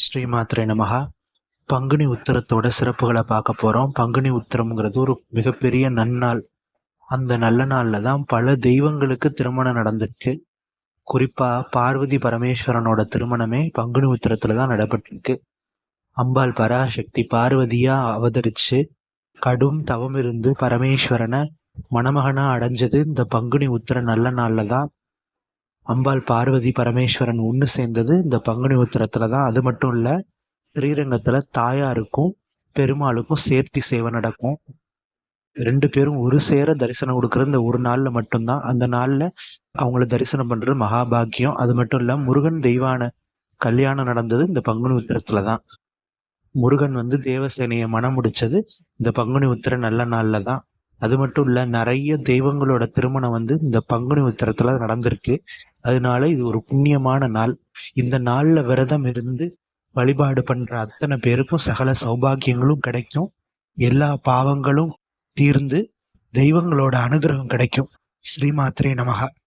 ஸ்ரீமாத்ரே நமஹா. பங்குனி உத்திரத்தோட சிறப்புகளை பார்க்க போகிறோம். பங்குனி உத்திரம்ங்கிறது ஒரு மிகப்பெரிய நன்னாள். அந்த நல்ல நாளில் தான் பல தெய்வங்களுக்கு திருமணம் நடந்திருக்கு. குறிப்பாக பார்வதி பரமேஸ்வரனோட திருமணமே பங்குனி உத்திரத்தில் தான் நடைபெற்றிருக்கு. அம்பாள் பராசக்தி பார்வதியாக அவதரித்து கடும் தவம் இருந்து பரமேஸ்வரனை மணமகனாக அடைஞ்சது இந்த பங்குனி உத்திர நல்ல நாளில் தான். அம்பாள் பார்வதி பரமேஸ்வரன் ஒன்று சேர்ந்தது இந்த பங்குனி உத்திரத்தில் தான். அது மட்டும் இல்லை, ஸ்ரீரங்கத்தில் தாயாருக்கும் பெருமாளுக்கும் சேர்த்தி சேவை நடக்கும். 2 பேரும் ஒரு சேர தரிசனம் கொடுக்குற இந்த ஒரு நாளில் மட்டும்தான். அந்த நாளில் அவங்கள தரிசனம் பண்ணுறது மகாபாக்கியம். அது மட்டும் இல்லை, முருகன் தெய்வான கல்யாணம் நடந்தது இந்த பங்குனி உத்திரத்தில் தான். முருகன் தேவசேனையை மனம் முடிச்சது இந்த பங்குனி உத்திர நல்ல நாளில் தான். அது மட்டும் இல்லை, நிறைய தெய்வங்களோட திருமணம் இந்த பங்குனி உத்திரத்தில் நடந்திருக்கு. அதனால இது ஒரு புண்ணியமான நாள். இந்த நாளில் விரதம் இருந்து வழிபாடு பண்ணுற அத்தனை பேருக்கும் சகல சௌபாக்கியங்களும் கிடைக்கும். எல்லா பாவங்களும் தீர்ந்து தெய்வங்களோட அனுகிரகம் கிடைக்கும். ஸ்ரீமாத்ரே நமஹா.